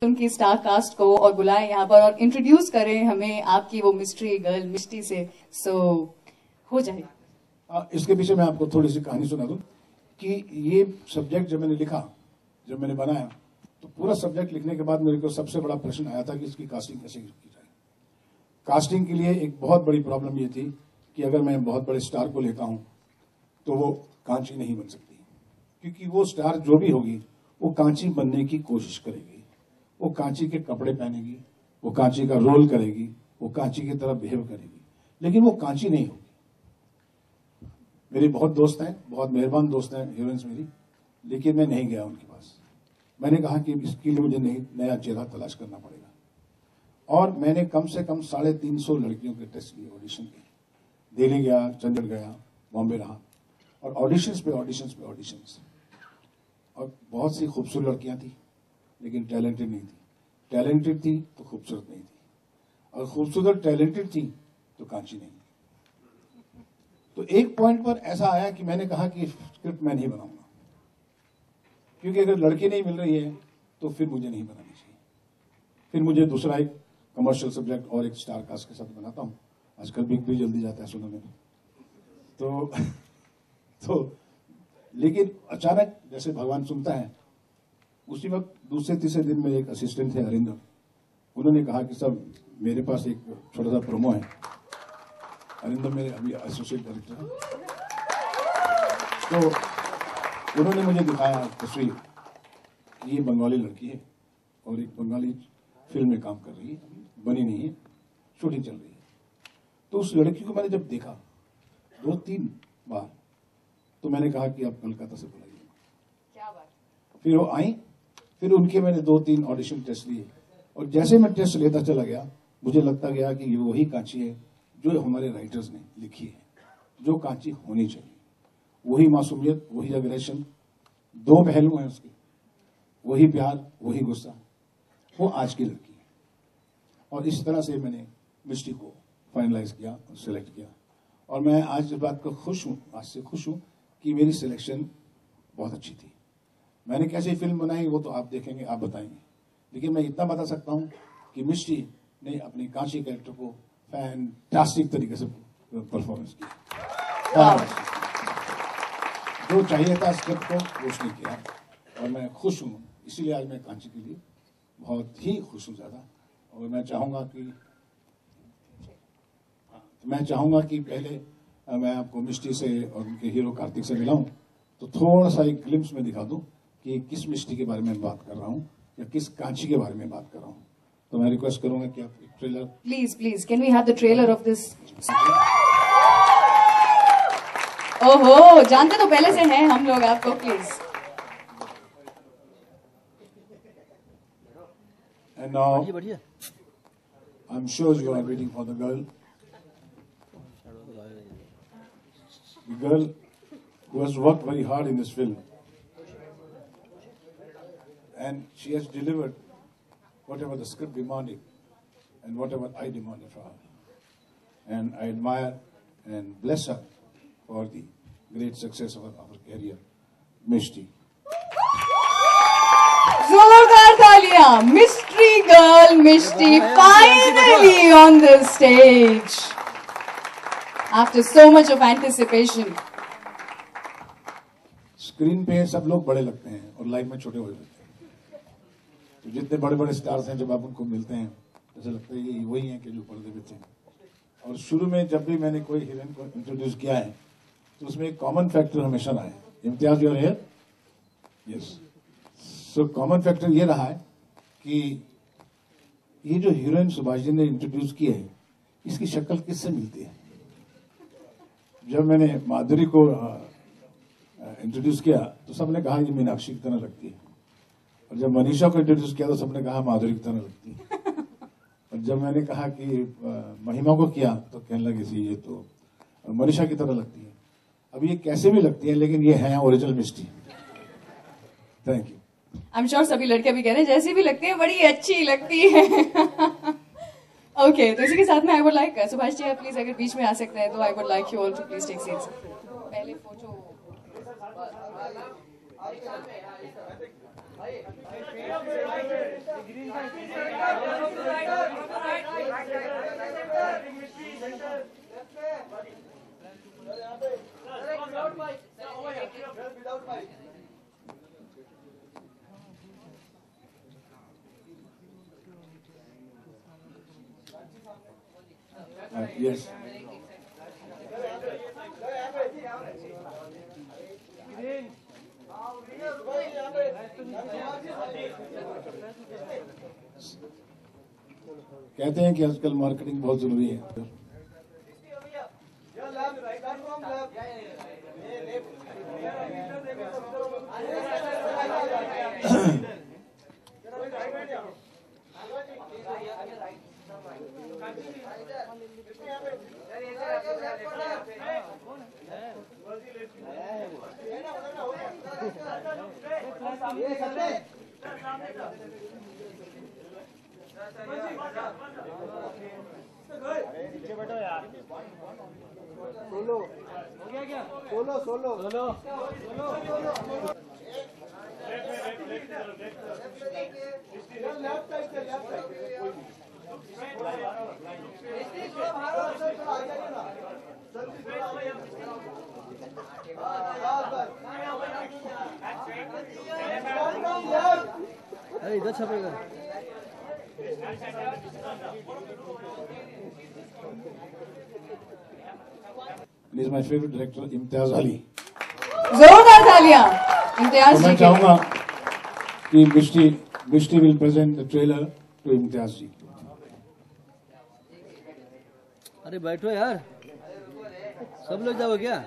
उनकी star cast को और बुलाएं यहाँ पर और इंट्रोड्यूस करें हमें आपकी वो मिस्ट्री गर्ल मिष्टी से। सो हो जाए। इसके पीछे मैं आपको थोड़ी सी कहानी सुना दूं कि ये सब्जेक्ट जब मैंने लिखा, जब मैंने बनाया, तो पूरा सब्जेक्ट लिखने के बाद मेरे को सबसे बड़ा प्रश्न आया था कि इसकी कास्टिंग कैसे की जाए। कास्टिंग के लिए एक बहुत बड़ी प्रॉब्लम ये थी कि अगर मैं बहुत बड़े स्टार को लेता हूं तो वो कांची नहीं बन सकती, क्योंकि वो स्टार जो भी होगी वो कांची बनने की कोशिश करेगी, वो कांची के कपड़े पहनेगी, वो कांची का रोल करेगी, वो कांची की तरह बिहेव करेगी, लेकिन वो कांची नहीं होगी। मेरे बहुत दोस्त हैं, बहुत मेहरबान दोस्त हैं हीरोइंस मेरी, लेकिन मैं नहीं गया उनके पास। मैंने कहा कि इसके लिए मुझे नया चेहरा तलाश करना पड़ेगा, और मैंने कम से कम 350 लड़कियों के टेस्ट लिए, ऑडिशन किए। दिल्ली गया, चंडीगढ़ गया, बॉम्बे रहा, और ऑडिशंस पे ऑडिशंस, और बहुत सी खूबसूरत लड़कियां थी लेकिन टैलेंटेड नहीं थी, टैलेंटेड थी तो खूबसूरत नहीं थी, और खूबसूरत टैलेंटेड थी तो कांची नहीं। तो एक पॉइंट पर ऐसा आया कि मैंने कहा कि स्क्रिप्ट मैं नहीं बनाऊंगा, क्योंकि अगर लड़की नहीं मिल रही है तो फिर मुझे नहीं बनानी चाहिए। फिर मुझे दूसरा एक कमर्शियल सब्जेक्ट और एक स्टार कास्ट के साथ बनाता हूं। आजकल बिग भी जल्दी जाता है सुनने में। तो लेकिन अचानक जैसे भगवान सुनता है, उसी वक्त दूसरे तीसरे दिन में एक असिस्टेंट थे अरिंदम, उन्होंने कहा कि सब मेरे पास एक छोटा सा प्रोमो है। अरिंदम मेरे अभी एसोसिएट डायरेक्टर हैं, तो उन्होंने मुझे दिखाया तस्वीर कि ये बंगाली लड़की है और एक बंगाली फिल्म में काम कर रही है, बनी नहीं है, शूटिंग चल रही है। तो उस लड़की को मैंने जब देखा 2-3 बार, तो मैंने कहा कि आप कलकत्ता से बुलाइए। क्या बात। फिर वो आई, फिर उनके मैंने 2-3 ऑडिशन टेस्ट लिए, और जैसे मैं टेस्ट लेता चला गया मुझे लगता गया कि ये वही कांची है जो हमारे राइटर्स ने लिखी है, जो कांची होनी चाहिए। वही मासूमियत, वही अग्रेशन, 2 पहलू हैं उसके, वही प्यार, वही गुस्सा, वो आज की लड़की है। और इस तरह से मैंने मिष्टी को फाइनलाइज किया और सिलेक्ट किया, और मैं आज इस बात को खुश हूं, आज से खुश हूं कि मेरी सिलेक्शन बहुत अच्छी थी। मैंने कैसी फिल्म बनाई वो तो आप देखेंगे, आप बताएंगे, लेकिन मैं इतना बता सकता हूं कि मिष्टी ने अपनी कांची कैरेक्टर को फैंटास्टिक तरीके से परफॉर्मेंस किया। जो चाहिए था स्क्रिप्ट को वो उसने किया, और मैं खुश हूं। इसीलिए आज मैं कांची के लिए बहुत ही खुश हूं ज्यादा। और मैं चाहूंगा कि पहले मैं आपको मिष्टी से और उनके हीरो कार्तिक से मिलाऊं, तो थोड़ा सा एक ग्लिम्स में दिखा दूं कि किस मिष्टी के बारे में बात कर रहा हूं या किस कांची के बारे में बात कर रहा हूं। तो मैं रिक्वेस्ट करूंगा कि आप एक trailer please can we have the trailer of this. ओहो, जानते तो पहले से हैं हम लोग आपको, please. And now I'm sure you are waiting for the girl who has worked very hard in this film, and she has delivered whatever the script demanded and whatever I demanded for her. And I admire and bless her for the great success of our career, Mishti. जोरदार तालियां, mystery girl Mishti finally on the stage after so much of anticipation. Screen पे सब लोग बड़े लगते हैं और life में छोटे हो जाते हैं। तो जितने बड़े बड़े स्टार्स हैं, जब आप उनको मिलते हैं ऐसा लगता है ये वही हैं कि जो पर्दे पे थे। और शुरू में जब भी मैंने कोई हीरोइन को इंट्रोड्यूस किया है तो उसमें एक कॉमन फैक्टर हमेशा रहा है। Imtiaz you are here? Yes. So common factor ये रहा है कि ये जो हीरोइन सुभाष जी ने इंट्रोड्यूस की है, इसकी शक्ल किससे मिलती है। जब मैंने माधुरी को इंट्रोड्यूस किया तो सबने कहा ये मीनाक्षी की तरह लगती है, और जब मनीषा को इंट्रोड्यूस किया तो सबने कहा माधुरी की तरह लगती है, और जब मैंने कहा कि महिमा को किया तो कहने लगे सी ये तो मनीषा की तरह लगती है। अब ये कैसे भी लगती है, लेकिन ये है original Mishti. Thank you. I am sure सभी लड़के भी कह रहे हैं जैसी भी लगती है बड़ी अच्छी लगती है। ओके, तो इसी के साथ में I would like Subhash ji please अगर बीच में आ सकते हैं तो I would like you all to please take seats. पहले फोटो Yes. कहते हैं कि आजकल मार्केटिंग बहुत जरूरी है. अरे इधर छपेगा. He is my favorite director, Imtiaz Ali. जोरदार तालियां इम्तियाज तो जी मैं के चाहूंगा कि Mishti will present the trailer to Imtiaz ji. अरे बैठो यार, सब लोग जाओ क्या?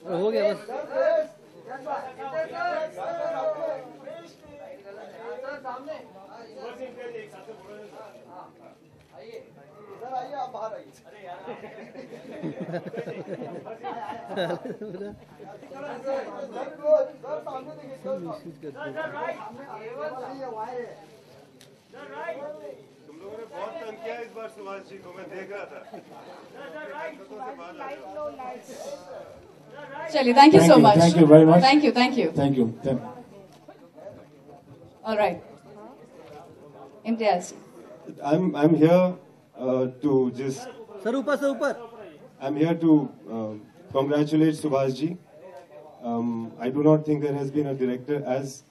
हो गया बस. तुम लोगों ने बहुत तंग किया इस बार सुभाष जी को, मैं देख रहा था. चलिए thank you so much. Thank you very much. Thank you thank you. Thank you. Alright Imtiaz. I'm here to just. Sir ऊपर से ऊपर. I'm here to congratulate Subhash ji. I do not think there has been a director as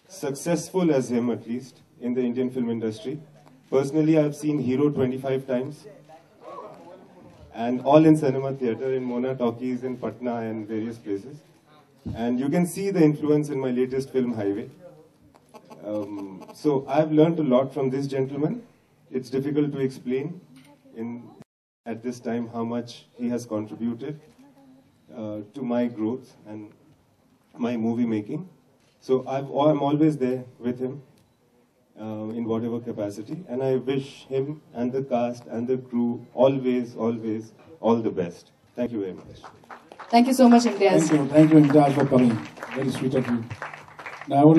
successful as him, at least, in the Indian film industry. Personally, I've seen Hero 25 times. And all in cinema theatre, in Mona Talkies, in Patna and various places. And you can see the influence in my latest film, Highway. So I've learned a lot from this gentleman. It's difficult to explain at this time how much he has contributed to my growth and my movie making. So I'm always there with him in whatever capacity, and I wish him and the cast and the crew always all the best. Thank you very much. Thank you so much, Imtiaz. Thank you, Imtiaz, for coming. Very sweet of you. Now I would